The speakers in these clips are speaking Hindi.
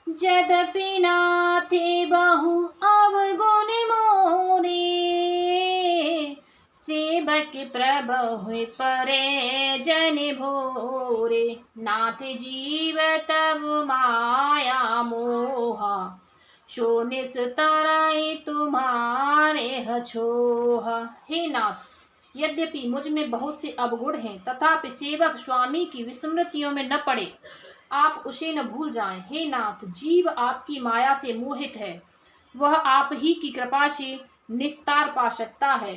यद्यपि नाथे बहु अवगुण मोरे, सेवक प्रभु परे जन भोरे। नाथ जीव तब माया मोहा, शो निस्तरई तुम्हारे हछोहा। हे नाथ, यद्यपि मुझ में बहुत से अवगुण हैं, तथापि सेवक स्वामी की विस्मृतियों में न पड़े, आप उसे न भूल जाएं। हे नाथ, जीव आपकी माया से मोहित है, वह आप ही की कृपा से निस्तार पा सकता है।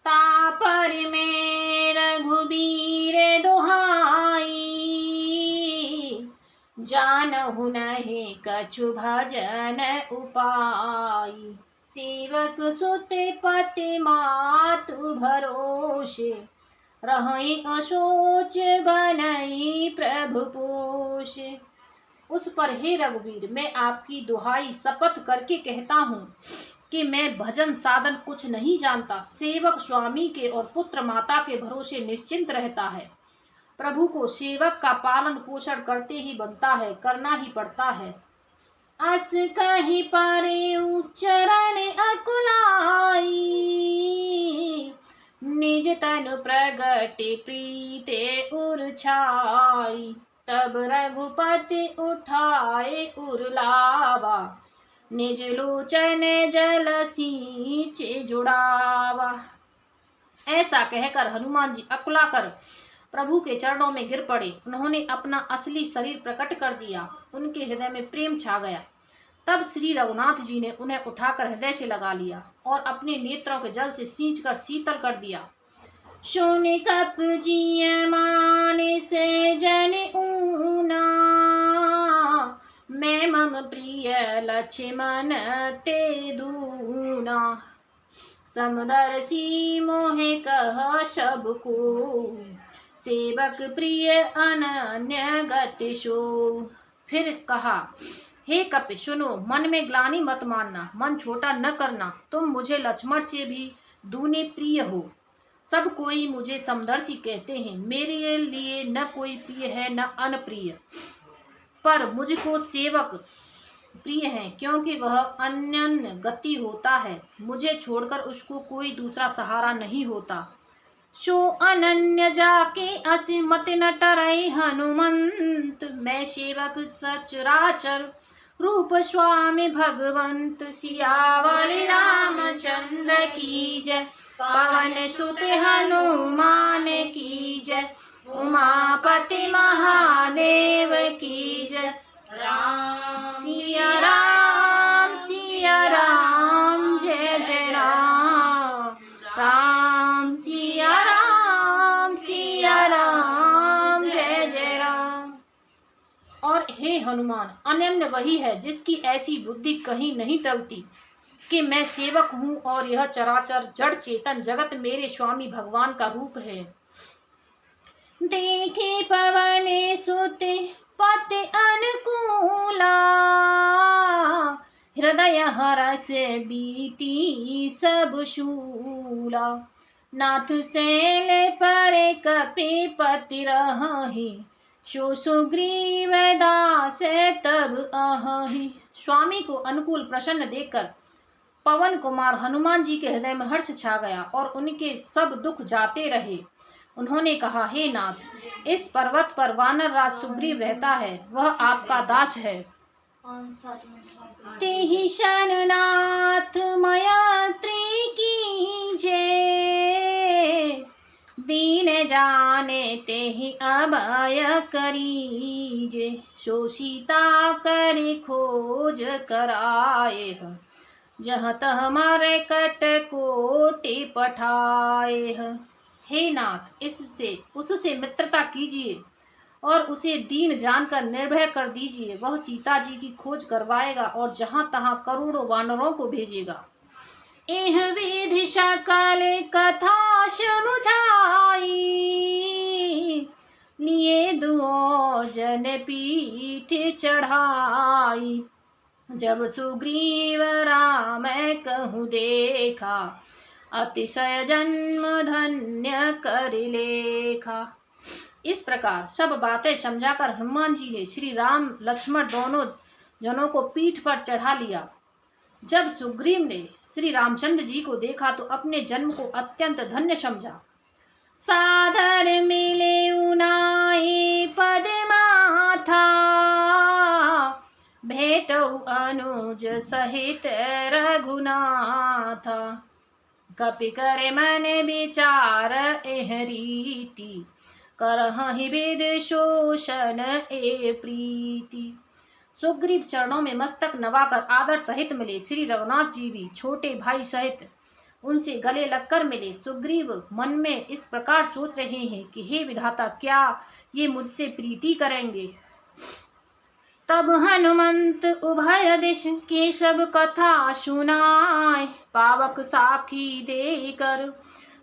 तापर में रघुबीर दुहाई, जानहु नहीं कछु भजन उपाई। सेवक सुत पति मातु भरोसे, रहि असोच बनई प्रभु पोषे। उस पर हे रघुवीर, मैं आपकी दुहाई शपथ करके कहता हूँ कि मैं भजन साधन कुछ नहीं जानता। सेवक स्वामी के और पुत्र माता के भरोसे निश्चिंत रहता है। प्रभु को सेवक का पालन पोषण करते ही बनता है, करना ही पड़ता है। अस कहि परे चरण अकुलाई, निज तनु प्रगट प्रीते उर छाई। तब रघुपति उठाए उर लावा, निज लोचन जल सींचे जुड़ावा। ऐसा कहकर हनुमान जी अकुलाकर प्रभु के चरणों में गिर पड़े। उन्होंने अपना असली शरीर प्रकट कर दिया। उनके हृदय में प्रेम छा गया। तब श्री रघुनाथ जी ने उन्हें उठाकर हृदय से लगा लिया और अपने नेत्रों के जल से सींचकर शीतल कर दिया। सोने कप जिय माने से जन ऊना, मैं मम प्रिय लक्ष्मण ते दूना। समदर्शी मोहे कह सबको, सेवक प्रिय अनन्य गति सो। फिर कहा, हे कपि सुनो, मन में ग्लानि मत मानना, मन छोटा न करना। तुम मुझे लक्ष्मण से भी दूने प्रिय हो। सब कोई मुझे समदर्शी कहते हैं, मेरे लिए न कोई प्रिय है न अनप्रिय, पर मुझको सेवक प्रिय है, क्योंकि वह अनन्य गति होता है। मुझे छोड़कर उसको कोई दूसरा सहारा नहीं होता। सो अनन्य जाके असीमत न टरई हनुमंत, मैं सेवक सचराचर रूप स्वामी भगवंत। सियावर रामचंद्र की जय, पवन सुत हनुमान की जय, उमापति महादेव की जय। राम सिया राम जय जय राम, राम सिया राम जय जय राम। और हे हनुमान, अनन्य वही है जिसकी ऐसी बुद्धि कहीं नहीं टलती कि मैं सेवक हूँ और यह चराचर जड़ चेतन जगत मेरे स्वामी भगवान का रूप है। देखे पवन सुत पति अनुकूला, हृदय हर्ष बीती सब शूला। नाथ शैल पर कपि पति रहि, सो सुग्रीव दास तब अहि। स्वामी को अनुकूल प्रसन्न देखकर पवन कुमार हनुमान जी के हृदय में हर्ष छा गया और उनके सब दुख जाते रहे। उन्होंने कहा, हे नाथ, इस पर्वत पर वानर राज सुग्रीव रहता है, वह आपका दास है। तेहि शन नाथ मयात्री की जय, दीन जाने तेहि अभय करीजे। सो सीता करि खोज कराए, जहाँ तह मारे कट कोटि पठाए। हे नाथ, उससे मित्रता कीजिए और उसे दीन जानकर निर्भय कर दीजिए। वह सीता जी की खोज करवाएगा और जहाँ तहाँ करोड़ों वानरों को भेजेगा। एह विधि सकल कथा समुझाई, लिए दुओ जन पीठ चढ़ाई। जब सुग्रीव राम कहूँ देखा, अतिशय जन्म धन्य कर लेखा। इस प्रकार सब बातें समझाकर हनुमान जी ने श्री राम लक्ष्मण दोनों जनों को पीठ पर चढ़ा लिया। जब सुग्रीव ने श्री रामचंद्र जी को देखा तो अपने जन्म को अत्यंत धन्य समझा। सादर मिले उनाई पद माथा, भेटौ अनुज सहित रघुनाथा। कपि करे मन विचार एह रीति, करहि विद शोषण ए प्रीति। सुग्रीव चरणों में मस्तक नवाकर आदर सहित मिले। श्री रघुनाथ जी भी छोटे भाई सहित उनसे गले लगकर मिले। सुग्रीव मन में इस प्रकार सोच रहे हैं कि हे विधाता, क्या ये मुझसे प्रीति करेंगे। तब हनुमंत उभय दिश की सब कथा सुनाए, पावक साखी देकर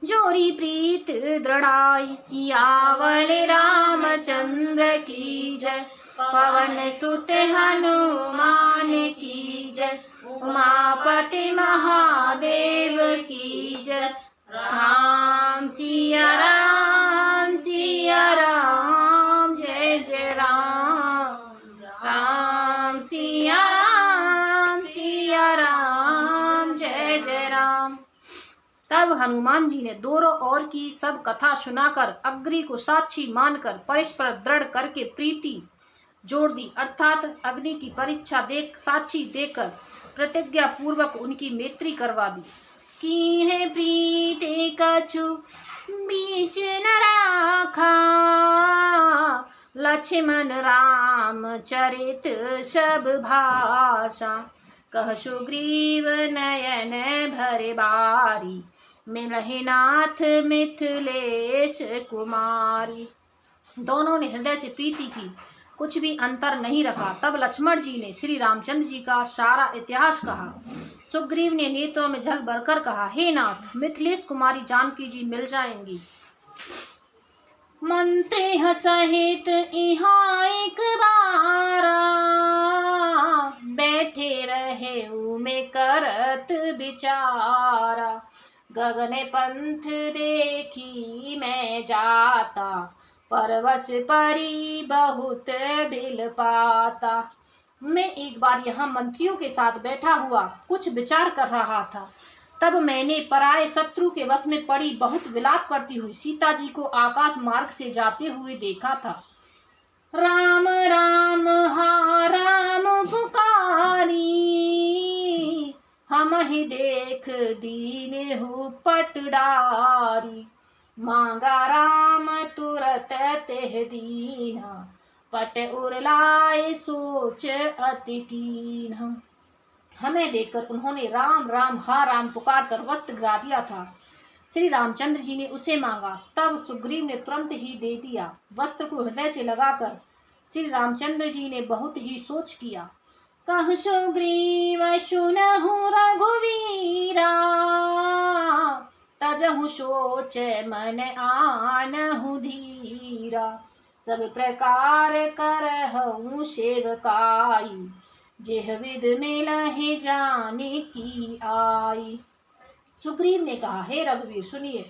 जोरी प्रीत दृढ़ाई। सियावल रामचंद्र की जय, पवन सुत हनुमान की जय। उमापति महादेव की जय। राम सिया राम जय जय राम। राम सिया राम जय जय राम। तब हनुमान जी ने दोनों ओर की सब कथा सुनाकर अग्नि को साक्षी मानकर परस्पर दृढ़ करके प्रीति जोड़ दी, अर्थात अग्नि की परीक्षा साक्षी देकर प्रतिज्ञा पूर्वक उनकी मैत्री करवा दी। कीन्हे प्रीति कछु बीच न राखा, लक्ष्मण राम चरित सब भाषा। कह सुग्रीव नयन भरे बारी, मिलहि नाथ मिथिलेश कुमारी। दोनों ने हृदय से प्रीति की, कुछ भी अंतर नहीं रखा। तब लक्ष्मण जी ने श्री रामचंद्र जी का सारा इतिहास कहा। सुग्रीव ने नेत्रों में जल भरकर कहा, हे नाथ, मिथिलेश कुमारी जानकी जी मिल जाएंगी। मंत्री सहित यहाँ एक बारा, बैठे रहे में करत विचारा। गगन पंथ देखी मैं जाता, परवश परी बहुत बिल पाता। मैं एक बार यहाँ मंत्रियों के साथ बैठा हुआ कुछ विचार कर रहा था, तब मैंने पराये शत्रु के वश में पड़ी बहुत विलाप करती हुई सीता जी को आकाश मार्ग से जाते हुए देखा था। राम राम हा राम पुकारी, हम ही देख दीन हूँ पटडारी। मांगा राम तुरत तेह दीना, पट उरलाए सोच अति कीन्हा। हमें देखकर उन्होंने राम राम हा राम पुकार कर वस्त्र गिरा दिया था। श्री रामचंद्र जी ने उसे मांगा, तब सुग्रीव ने तुरंत ही दे दिया। वस्त्र को हृदय से लगाकर श्री रामचंद्र जी ने बहुत ही सोच किया। कह सुग्रीव सुनहु रघुवीरा, तजहु सोच मन आनहु धीरा। सब प्रकार करहु सेवकाई, जेह विध मिलहि जाने की आई। सुग्रीव ने कहा, हे रघुवीर सुनिए,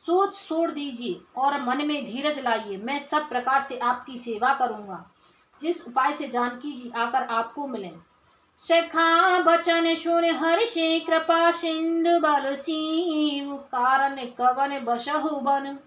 सोच छोड़ दीजिए और मन में धीरज लाइए। मैं सब प्रकार से आपकी सेवा करूंगा, जिस उपाय से जानकी जी आकर आपको मिलें। सखा बचन सुन हर्षि, कृपा सिंधु बल सीव। कारण कवन बसहु बन,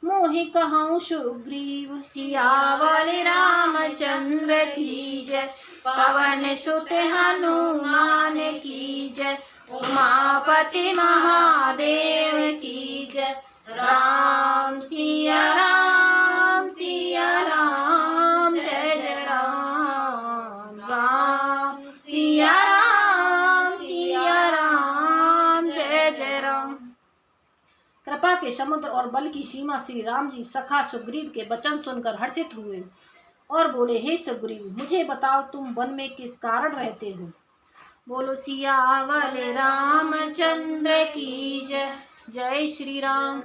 मोहि कहऊँ सुग्रीव। सियावल रामचंद्र की जय, पवन सुत हनुमान की जय। उमापति महादेव की जय। राम सिया राम जय जय राम। राम सिया राम जय जय राम। कृपा के समुद्र और बल की सीमा श्री राम जी सखा सुग्रीव के वचन सुनकर हर्षित हुए और बोले, हे सुग्रीव, मुझे बताओ तुम वन में किस कारण रहते हो। बोलो सियावल रामचंद्र की जय। जय श्री राम।